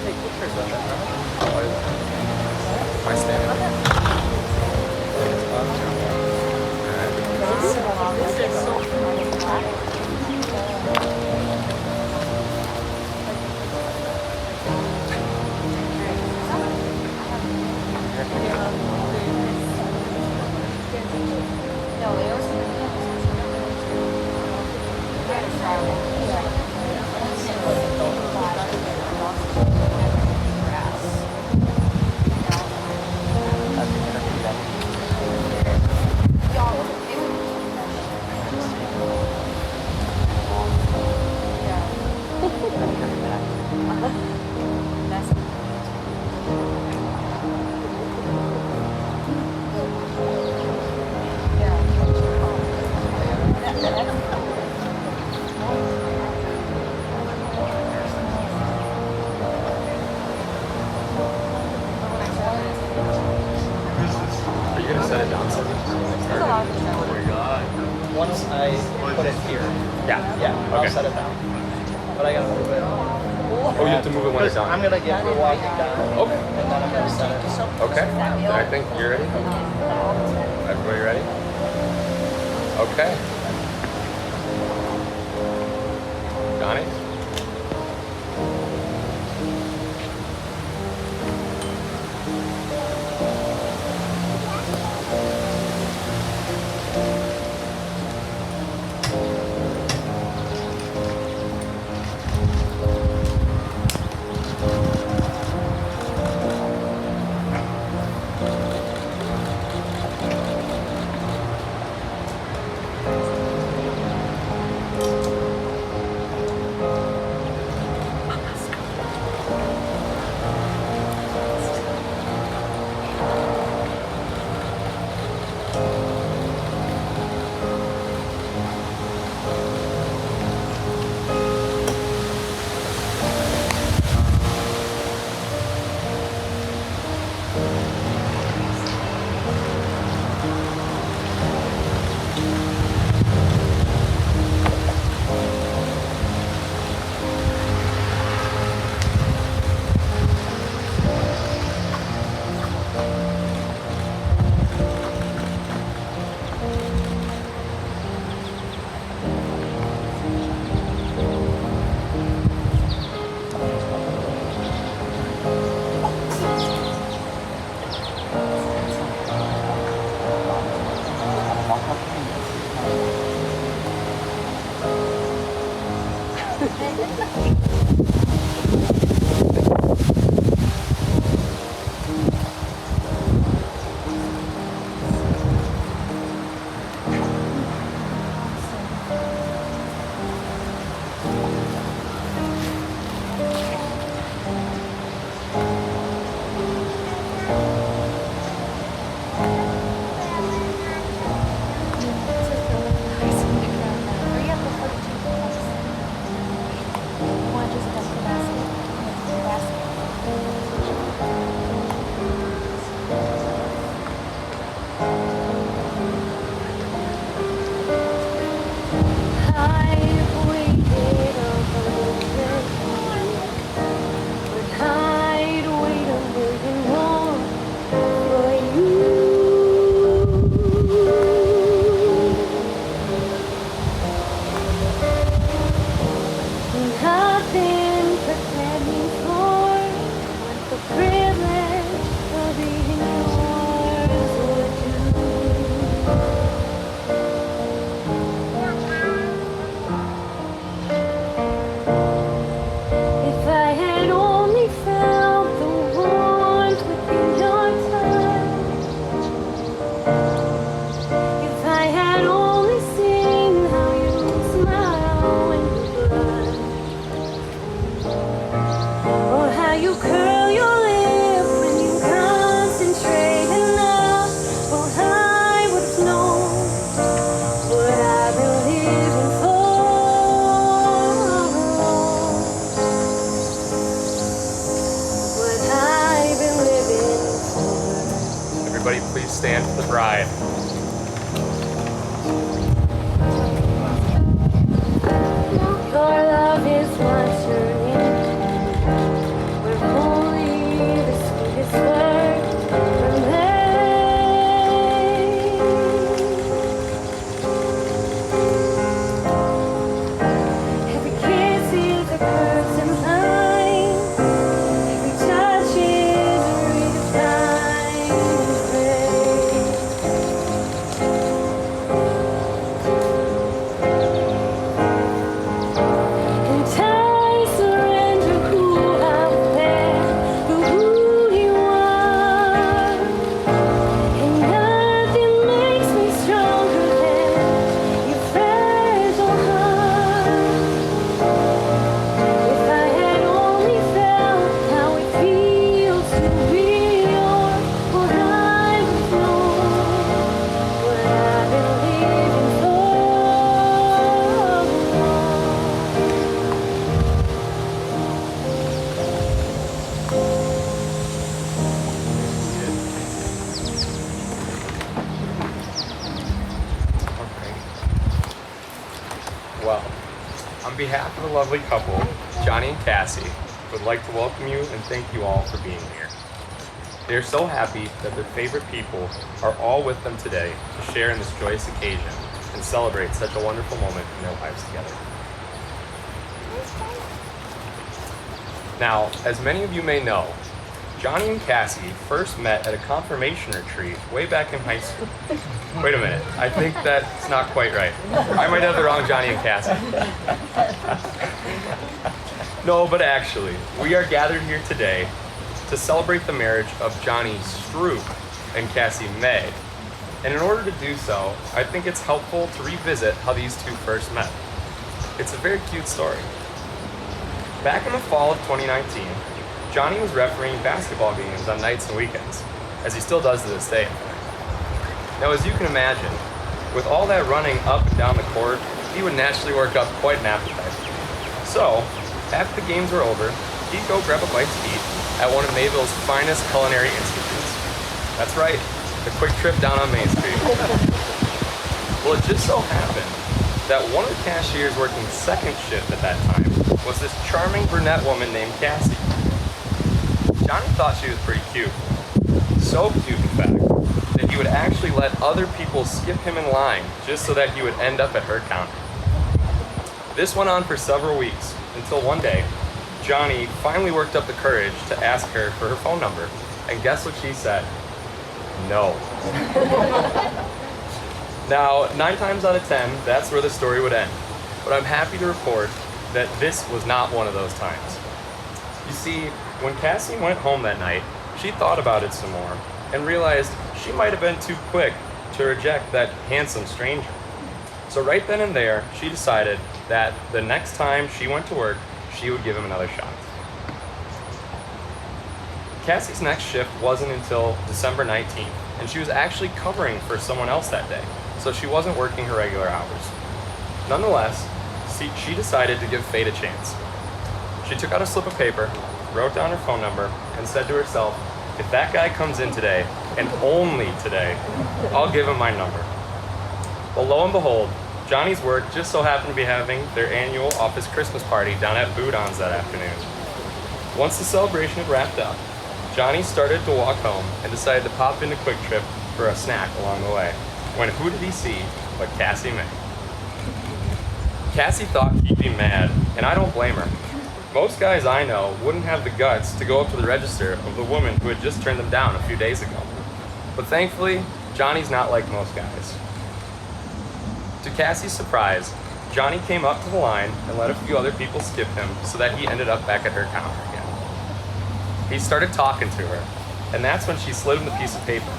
take pictures of it, right? Am I standing? Once I put it here. Yeah, I'll set it down. But I gotta move it. Oh, you have to move it when it's done. I'm gonna get her walking down. Okay. And then I'm gonna set it. Okay. I think you're ready. Everybody ready? Okay. Donnie? Everybody please stand for the bride. Your love is what's turning. We're On behalf of the lovely couple, Johnny and Cassie, would like to welcome you and thank you all for being here. They are so happy that their favorite people are all with them today to share in this joyous occasion and celebrate such a wonderful moment in their lives together. Now, as many of you may know, Johnny and Cassie first met at a confirmation retreat way back in high school. Wait a minute, I think that's not quite right. I might have the wrong Johnny and Cassie. No, but actually, we are gathered here today to celebrate the marriage of Johnny Strook and Cassie May. And in order to do so, I think it's helpful to revisit how these two first met. It's a very cute story. Back in the fall of 2019, Johnny was refereeing basketball games on nights and weekends, as he still does to this day. Now, as you can imagine, with all that running up and down the court, he would naturally work up quite an appetite. So, after the games were over, he'd go grab a bite to eat at one of Mayville's finest culinary institutes. That's right, the Quick Trip down on Main Street. Well, it just so happened that one of the cashiers working second shift at that time was this charming brunette woman named Cassie. Johnny thought she was pretty cute. So cute, in fact, that he would actually let other people skip him in line just so that he would end up at her counter. This went on for several weeks until one day, Johnny finally worked up the courage to ask her for her phone number. And guess what she said? No. Now, 9 times out of 10, that's where the story would end. But I'm happy to report that this was not one of those times. You see, when Cassie went home that night, she thought about it some more and realized she might have been too quick to reject that handsome stranger. So right then and there, she decided that the next time she went to work, she would give him another shot. Cassie's next shift wasn't until December 19th, and she was actually covering for someone else that day, so she wasn't working her regular hours. Nonetheless, she decided to give fate a chance. She took out a slip of paper, wrote down her phone number, and said to herself, if that guy comes in today, and only today, I'll give him my number. Well, lo and behold, Johnny's work just so happened to be having their annual office Christmas party down at Vows that afternoon. Once the celebration had wrapped up, Johnny started to walk home and decided to pop into Quick Trip for a snack along the way, when who did he see but Cassie May. Cassie thought he'd be mad, and I don't blame her. Most guys I know wouldn't have the guts to go up to the register of the woman who had just turned them down a few days ago. But thankfully, Johnny's not like most guys. To Cassie's surprise, Johnny came up to the line and let a few other people skip him so that he ended up back at her counter again. He started talking to her, and that's when she slid him the piece of paper,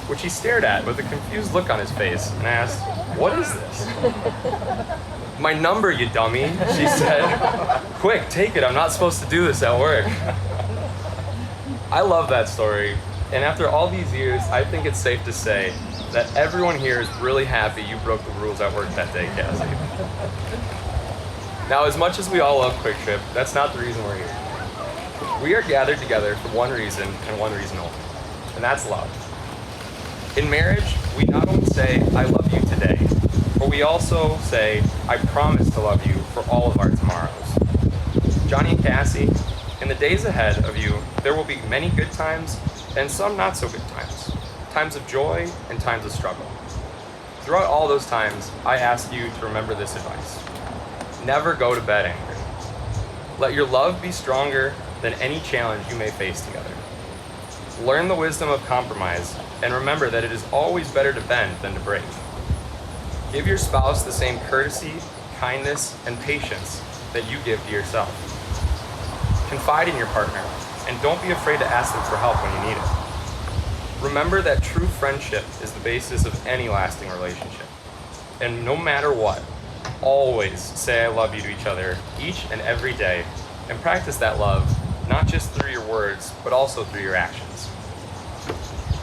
which he stared at with a confused look on his face and asked, "What is this?" "My number, you dummy," she said. "Quick, take it, I'm not supposed to do this at work." I love that story, and after all these years, I think it's safe to say that everyone here is really happy you broke the rules at work that day, Cassie. Now, as much as we all love Quick Trip, that's not the reason we're here. We are gathered together for one reason and one reason only, and that's love. In marriage, we not only say, "I love you today," but we also say, "I promise to love you for all of our tomorrows." Johnny and Cassie, in the days ahead of you, there will be many good times and some not so good times. Times of joy and times of struggle. Throughout all those times, I ask you to remember this advice. Never go to bed angry. Let your love be stronger than any challenge you may face together. Learn the wisdom of compromise and remember that it is always better to bend than to break. Give your spouse the same courtesy, kindness, and patience that you give to yourself. Confide in your partner and don't be afraid to ask them for help when you need it. Remember that true friendship is the basis of any lasting relationship. And no matter what, always say "I love you" to each other each and every day, and practice that love not just through your words, but also through your actions.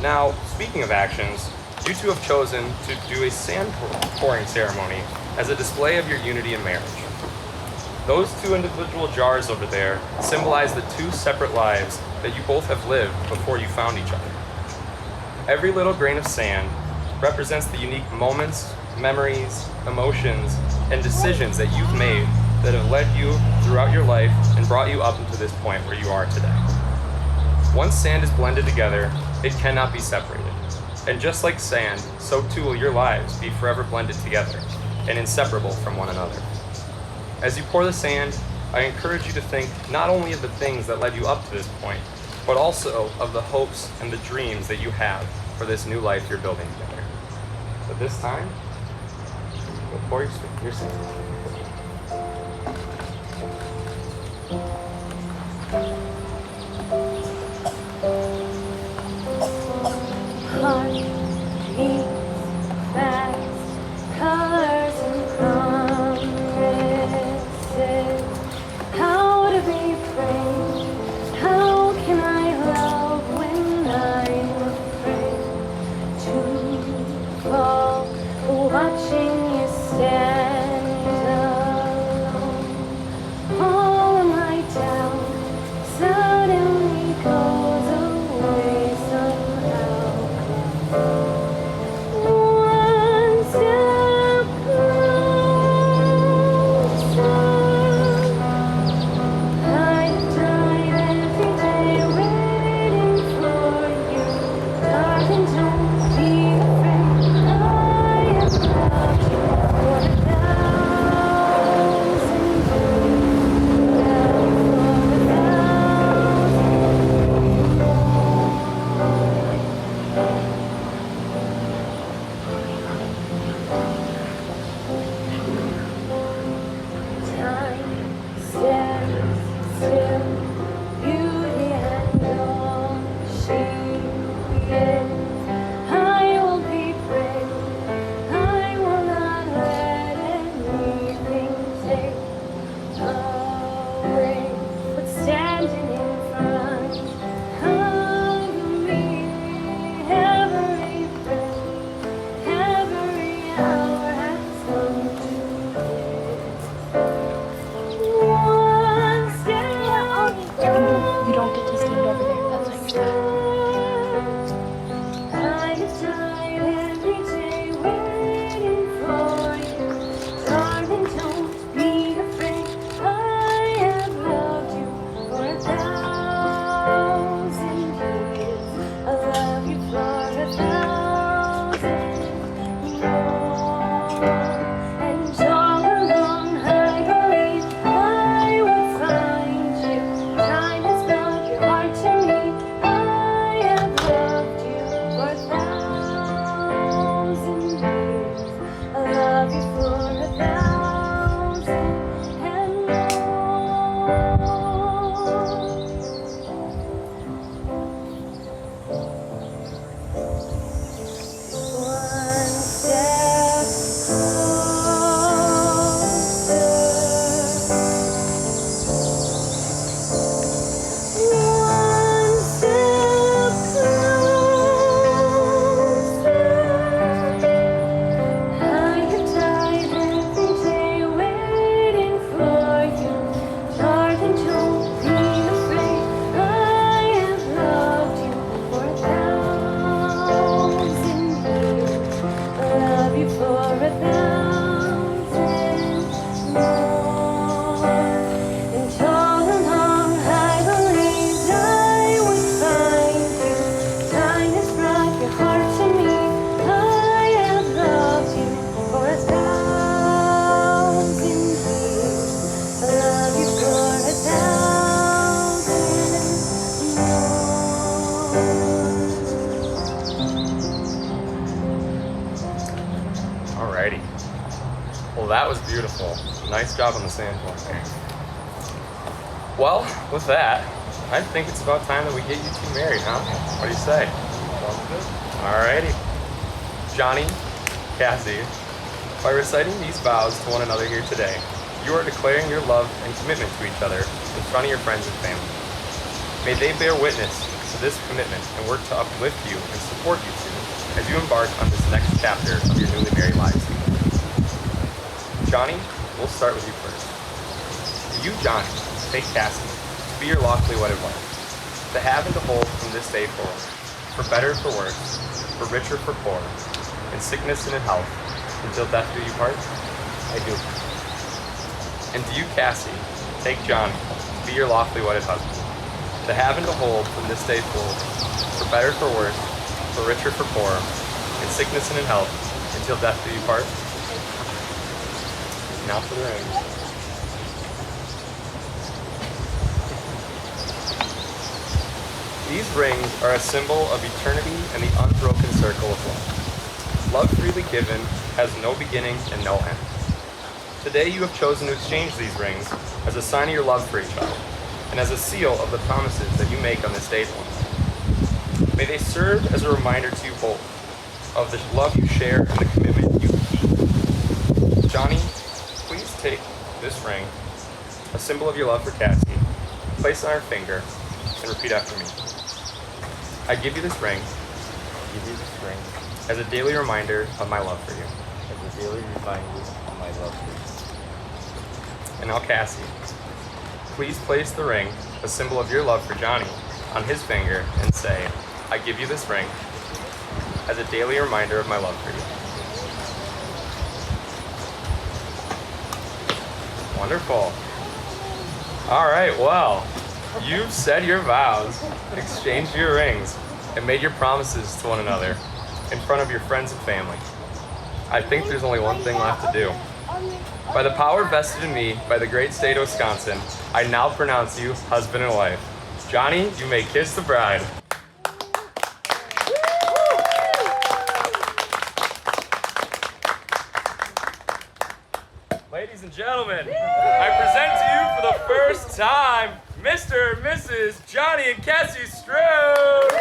Now, speaking of actions, you two have chosen to do a sand pouring ceremony as a display of your unity in marriage. Those 2 individual jars over there symbolize the 2 separate lives that you both have lived before you found each other. Every little grain of sand represents the unique moments, memories, emotions, and decisions that you've made that have led you throughout your life and brought you up into this point where you are today. Once sand is blended together, it cannot be separated. And just like sand, so too will your lives be forever blended together and inseparable from one another. As you pour the sand, I encourage you to think not only of the things that led you up to this point, but also of the hopes and the dreams that you have for this new life you're building together. But this time, go pour your sand. Heart beats fast, colors and promises. How to be brave? How can I love when I'm afraid to fall? Watching you stand alone. All of my doubt suddenly goes away somehow. One step closer. I died every day waiting for you. Darling, don't be afraid. I have loved you for 1,000 years. Time stands still, beauty and all she is. I will be brave, I will not let anything take away what's standing in front of me. Every breath, every hour has come to this. One step You don't get to stand over there. That's what you're saying. I have died every day waiting for you. Darling, don't be afraid. I have loved you for 1,000 years. I love you for 1,000 more. And all along I believe I will find you. Time has brought your heart to me. I have loved you for 1,000 years. I love you for 1,000 and more. One step closer. One step closer. I have died every day waiting for you. Darling, don't be afraid. I have loved you for 1,000 years. I love you for 1,000 more. And all along I believed I would find you. Time has brought your heart to me. I have loved you for 1,000 years. I love you for 1,000 more. Alrighty. Well, that was beautiful. Nice job on the sand horn there. Well, with that, I think it's about time that we get you two married, huh? What do you say? Sounds good. Alrighty. Johnny, Cassie, by reciting these vows to one another here today, you are declaring your love and commitment to each other in front of your friends and family. May they bear witness to this commitment and work to uplift you and support you two as you embark on this next chapter of your newly married lives together. Johnny, we'll start with you first. Do you, Johnny, take Cassie to be your lawfully wedded wife, to have and to hold from this day forward, for better, for worse, for richer, for poor, in sickness and in health, until death do you part? I do. And do you, Cassie, take Johnny, be your lawfully wedded husband, to have and to hold from this day forward, for better, for worse, for richer, for poorer, in sickness and in health, until death do you part? Now for the ring. These rings are a symbol of eternity and the unbroken circle of love. Love freely given has no beginning and no end. Today you have chosen to exchange these rings as a sign of your love for each other and as a seal of the promises that you make on this day for one. May they serve as a reminder to you both of the love you share and the commitment you keep. Johnny, please take this ring, a symbol of your love for Cassie, place it on her finger, and repeat after me. I give you this ring as a daily reminder of my love for you. As a daily reminder of my love for you. And now Cassie, please place the ring, a symbol of your love for Johnny, on his finger and say, I give you this ring as a daily reminder of my love for you. Wonderful. All right, well, you've said your vows, exchanged your rings, and made your promises to one another in front of your friends and family. I think there's only one thing left to do. By the power vested in me by the great state of Wisconsin, I now pronounce you husband and wife. Johnny, you may kiss the bride. Ladies and gentlemen, I present to you for the first time, Mr. and Mrs. Johnny and Cassie Strook.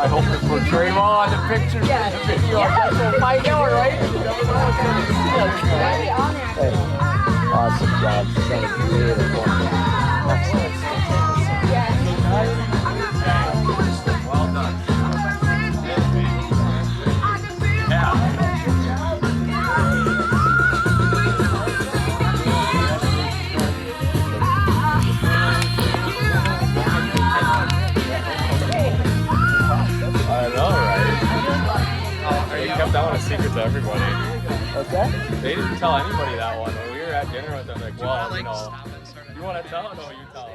I hope to portray them all on the picture. Yeah. The video. Yeah. We'll find out, right? Hey, awesome job. You've done a beautiful one. Excellent. Well done. Yeah. That one a secret to everybody. What's that? They didn't tell anybody that one. When we were at dinner with them, like, well, you know, you want to tell? No, you tell.